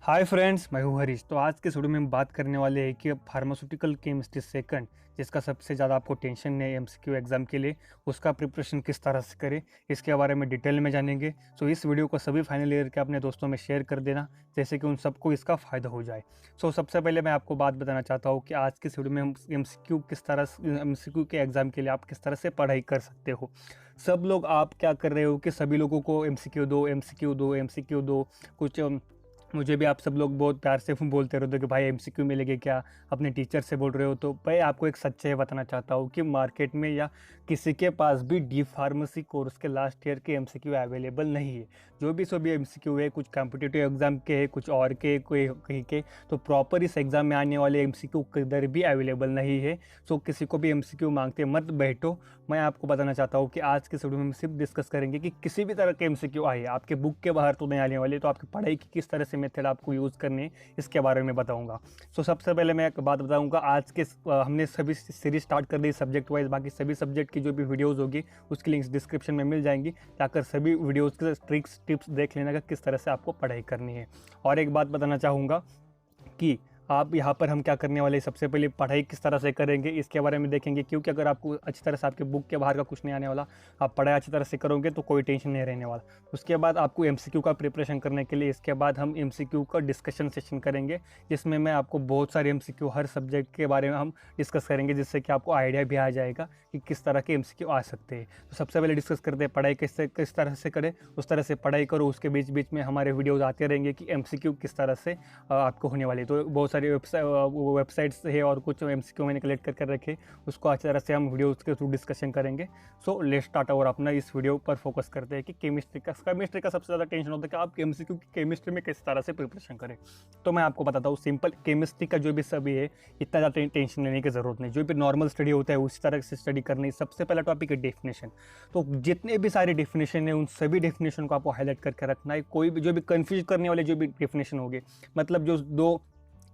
Hi friends, मैं हूं हरीश। तो आज के वीडियो में हम बात करने वाले हैं कि फार्मास्यूटिकल केमिस्ट्री सेकंड, जिसका सबसे ज़्यादा आपको टेंशन है एमसीक्यू एग्जाम के लिए, उसका प्रिपरेशन किस तरह से करें, इसके बारे में डिटेल में जानेंगे। सो इस वीडियो को सभी फाइनल ईयर के अपने दोस्तों में शेयर कर देना, जैसे कि उन सबको इसका फ़ायदा हो जाए। सो सबसे पहले मैं आपको बात बताना चाहता हूँ कि आज के इस वीडियो में हम एमसीक्यू के एग्ज़ाम के लिए आप किस तरह से पढ़ाई कर सकते हो। सब लोग आप क्या कर रहे हो कि सभी लोगों को एमसीक्यू दो, एमसीक्यू दो, एमसीक्यू दो। कुछ मुझे भी आप सब लोग बहुत प्यार से बोलते रहते हो कि भाई एमसीक्यू मिलेंगे क्या, अपने टीचर से बोल रहे हो। तो भाई आपको एक सच्चाई बताना चाहता हूँ कि मार्केट में या किसी के पास भी डी फार्मेसी कोर्स के लास्ट ईयर के एमसीक्यू अवेलेबल नहीं है। जो भी सभी एमसीक्यू है, कुछ कॉम्पिटिटिव एग्जाम के है, कुछ और के, कोई कहीं के, तो प्रॉपर इस एग्जाम में आने वाले एमसीक्यू किधर भी अवेलेबल नहीं है। सो किसी को भी एमसीक्यू मांगते मत बैठो। मैं आपको बताना चाहता हूँ कि आज के वीडियो में हम सिर्फ डिस्कस करेंगे कि किसी भी तरह के एमसीक्यू आए, आपके बुक के बाहर तो नहीं आने वाले, तो आपकी पढ़ाई की किस तरह से मेथड आपको यूज़ करने इसके बारे में बताऊंगा। सो सबसे पहले मैं एक बात बताऊंगा, आज के हमने सभी सीरीज स्टार्ट कर दी सब्जेक्ट वाइज। बाकी सभी सब्जेक्ट की जो भी वीडियोस होगी उसकी लिंक्स डिस्क्रिप्शन में मिल जाएंगी, जाकर सभी वीडियोस के ट्रिक्स टिप्स देख लेना कि किस तरह से आपको पढ़ाई करनी है। और एक बात बताना चाहूँगा कि आप यहाँ पर हम क्या करने वाले हैं, सबसे पहले पढ़ाई किस तरह से करेंगे इसके बारे में देखेंगे। क्योंकि अगर आपको अच्छी तरह से आपके बुक के बाहर का कुछ नहीं आने वाला, आप पढ़ाई अच्छी तरह से करोगे तो कोई टेंशन नहीं रहने वाला। उसके बाद आपको एमसीक्यू का प्रिपरेशन करने के लिए इसके बाद हम एमसीक्यू का डिस्कशन सेशन करेंगे, जिसमें मैं आपको बहुत सारे एमसीक्यू हर सब्जेक्ट के बारे में हम डिस्कस करेंगे, जिससे कि आपको आइडिया भी आ जाएगा कि किस तरह के एमसीक्यू आ सकते हैं। तो सबसे पहले डिस्कस करते हैं पढ़ाई किस तरह से करें, उस तरह से पढ़ाई करो। उसके बीच बीच में हमारे वीडियोज़ आते रहेंगे कि एमसीक्यू किस तरह से आपको होने वाली। तो बहुत सारी वेबसाइट्स है और कुछ एमसीक्यू मैंने कलेक्ट कर रखे, उसको अच्छी तरह से हम वीडियोस के थ्रू डिस्कशन करेंगे। So let's start. और अपना इस वीडियो पर फोकस करते हैं कि केमिस्ट्री का सबसे ज़्यादा टेंशन होता है कि आप एमसीक्यू की केमिस्ट्री में किस तरह से प्रिपरेशन करें। तो मैं आपको बताता हूँ, सिंपल केमिस्ट्री का जो भी सभी है, इतना ज़्यादा टेंशन लेने की ज़रूरत नहीं। जो भी नॉर्मल स्टडी होता है उस तरह से स्टडी करनी। सबसे पहला टॉपिक है डेफिनेशन। तो जितने भी सारे डेफिनेशन है उन सभी डेफिनेशन को आपको हाईलाइट करके रखना है। कोई भी जो भी कन्फ्यूज करने वाले जो भी डेफिनेशन होंगे, मतलब जो दो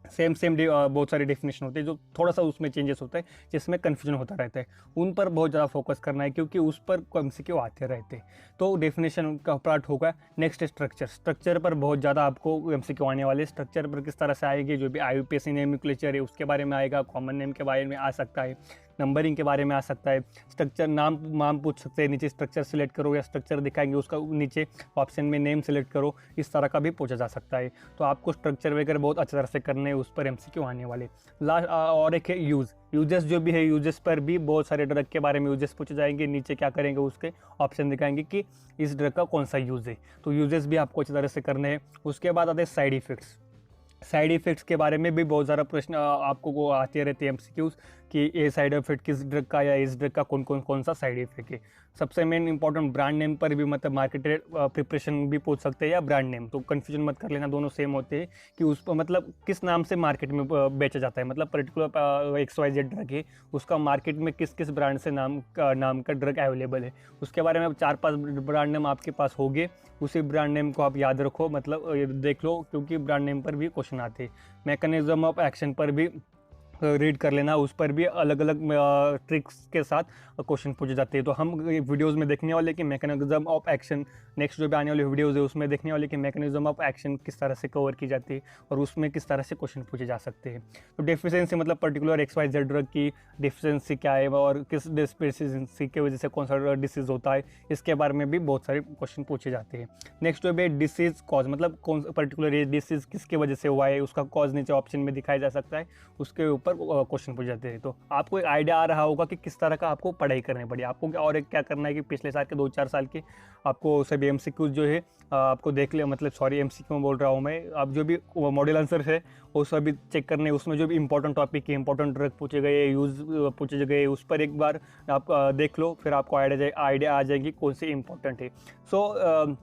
सेम बहुत सारे डेफिनेशन होते हैं जो थोड़ा सा उसमें चेंजेस होता है, जिसमें कन्फ्यूजन होता रहता है, उन पर बहुत ज़्यादा फोकस करना है, क्योंकि उस पर एमसीक्यू आते रहते हैं। तो डेफिनेशन का पार्ट होगा। नेक्स्ट स्ट्रक्चर पर बहुत ज़्यादा आपको एमसीक्यू आने वाले। स्ट्रक्चर पर किस तरह से आएगी, जो भी आईयूपीएसी नोमेनक्लेचर है उसके बारे में आएगा, कॉमन नेम के बारे में आ सकता है, नंबरिंग के बारे में आ सकता है, स्ट्रक्चर नाम पूछ सकते हैं, नीचे स्ट्रक्चर सेलेक्ट करो या स्ट्रक्चर दिखाएंगे उसका नीचे ऑप्शन में नेम सेलेक्ट करो, इस तरह का भी पूछा जा सकता है। तो आपको स्ट्रक्चर वगैरह बहुत अच्छी तरह से करने, उस पर एमसीक्यू आने वाले। लास्ट और एक है यूजेस जो भी है, यूजेस पर भी बहुत सारे ड्रग के बारे में यूजेस पूछे जाएंगे। नीचे क्या करेंगे, उसके ऑप्शन दिखाएंगे कि इस ड्रग का कौन सा यूज़ है, तो यूजेस भी आपको अच्छी तरह से करने हैं। उसके बाद आते हैं साइड इफ़ेक्ट्स के बारे में भी बहुत ज़्यादा प्रश्न आपको वो आते रहते हैं एमसीक्यूज़ कि ये साइड इफेक्ट किस ड्रग का या इस ड्रग का कौन सा साइड इफेक्ट है। सबसे मेन इंपॉर्टेंट ब्रांड नेम पर भी, मतलब मार्केटेड प्रिपरेशन भी पूछ सकते हैं या ब्रांड नेम। तो कन्फ्यूजन मत कर लेना, दोनों सेम होते हैं कि उस पर मतलब किस नाम से मार्केट में बेचा जाता है। मतलब पर्टिकुलर XYZ ड्रग है, उसका मार्केट में किस किस ब्रांड से नाम का ड्रग अवेलेबल है, उसके बारे में 4-5 ब्रांड नेम आपके पास होंगे। उसी ब्रांड नेम को आप याद रखो, मतलब देख लो, क्योंकि ब्रांड नेम पर भी क्वेश्चन आते हैं। मैकेनिज्म ऑफ एक्शन पर भी रीड कर लेना, उस पर भी अलग अलग ट्रिक्स के साथ क्वेश्चन पूछे जाते हैं। तो हम वीडियोस में देखने वाले कि मैकेनिज्म ऑफ एक्शन, नेक्स्ट जो भी आने वाले वीडियोस है उसमें देखने वाले कि मैकेनिज्म ऑफ एक्शन किस तरह से कवर की जाती है और उसमें किस तरह से क्वेश्चन पूछे जा सकते हैं। तो डेफिशिएंसी मतलब पर्टिकुलर XYZ ड्रग की डेफिशिएंसी क्या है और किस डेफिशिएंसी की वजह से कौन सा डिसीज़ होता है, इसके बारे में भी बहुत सारे क्वेश्चन पूछे जाते हैं। नेक्स्ट जो है डिसीज़ कॉज, मतलब कौन पर्टिकुलर ये डिसीज़ किसकी वजह से हुआ है, उसका कॉज नीचे ऑप्शन में दिखाया जा सकता है, उसके ऊपर क्वेश्चन पूछ जाते हैं। तो आपको एक आइडिया आ रहा होगा कि किस तरह का आपको पढ़ाई करनी पड़ी। आपको और एक क्या करना है कि पिछले साल के 2-4 साल के आपको सभी एमसीक्यूज जो है आपको देख ले, मतलब सॉरी एमसीक्यू में बोल रहा हूँ मैं, आप जो भी मॉडल आंसर है वो सभी चेक करने। उसमें जो भी इंपॉर्टेंट टॉपिक है, इंपॉर्टेंट ड्रग पूछे गए, यूज़ पूछे गए, उस पर एक बार आप देख लो, फिर आपको आइडिया आ जाएगी कौन सी इंपॉर्टेंट है। सो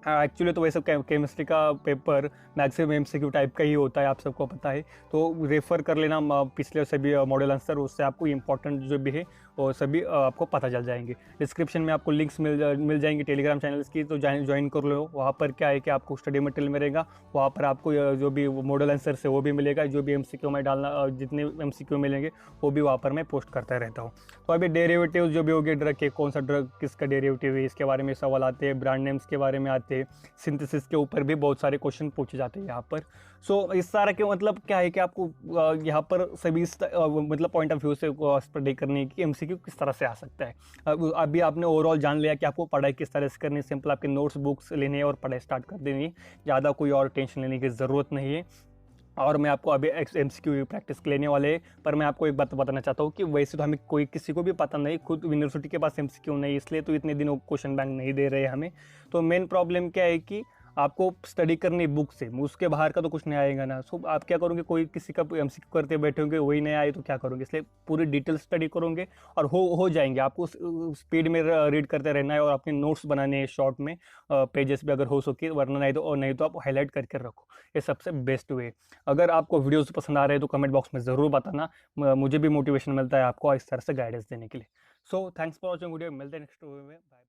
एक्चुअली तो वैसे केमिस्ट्री का पेपर मैक्सिमम एमसीक्यू टाइप का ही होता है, आप सबको पता है। तो रेफ़र कर लेना पिछले सभी मॉडल आंसर, उससे आपको इंपॉर्टेंट जो भी है वो सभी आपको पता चल जाएंगे। डिस्क्रिप्शन में आपको लिंक्स मिल जाएंगे टेलीग्राम चैनल्स की, तो ज्वाइन कर लो। वहाँ पर क्या है कि आपको स्टडी मटेरियल मिलेगा, वहाँ पर आपको जो भी मॉडल आंसर है वो भी मिलेगा, जो भी एमसीक्यू में डालना, जितने एमसीक्यू मिलेंगे वो भी वहाँ पर मैं पोस्ट करता रहता हूँ। तो अभी डेरिवेटिव जो भी हो गए ड्रग के, कौन सा ड्रग किसका डेरिवेटिव है, इसके बारे में सवाल आते हैं, ब्रांड नेम्स के बारे में आते हैं, थे, सिंथेसिस के ऊपर भी बहुत सारे क्वेश्चन पूछे जाते हैं यहाँ पर। सो इस सारा के मतलब क्या है कि आपको यहाँ पर सभी मतलब पॉइंट ऑफ व्यू से स्टडी करने की एमसीक्यू किस तरह से आ सकता है। अभी आपने ओवरऑल जान लिया कि आपको पढ़ाई किस तरह से करनी है। सिंपल आपके नोट्स बुक्स लेने और पढ़ाई स्टार्ट कर देनी है, ज़्यादा कोई और टेंशन लेने की ज़रूरत नहीं है। और मैं आपको अभी एमसीक्यू प्रैक्टिस लेने वाले हैं, पर मैं आपको एक बात बताना चाहता हूँ कि वैसे तो हमें कोई किसी को भी पता नहीं, खुद यूनिवर्सिटी के पास एमसीक्यू नहीं, इसलिए तो इतने दिनों क्वेश्चन बैंक नहीं दे रहे हमें। तो मेन प्रॉब्लम क्या है कि आपको स्टडी करनी बुक से, उसके बाहर का तो कुछ नहीं आएगा ना। सो आप क्या करोगे, कोई किसी का एमसीक्यू करते बैठे होंगे, वही नहीं आए तो क्या करोगे, इसलिए पूरी डिटेल स्टडी करोगे और हो जाएंगे। आपको स्पीड में रीड करते रहना है और अपने नोट्स बनाने हैं शॉर्ट में, पेजेस पे अगर हो सके, वरना नहीं तो आप हाईलाइट करके रखो। ये सबसे बेस्ट वे। अगर आपको वीडियोस पसंद आ रहे हैं तो कमेंट बॉक्स में ज़रूर बताना, मुझे भी मोटिवेशन मिलता है आपको इस तरह से गाइडेंस देने के लिए। So thanks for watching video, मिलते हैं नेक्स्ट वीडियो में, बाय।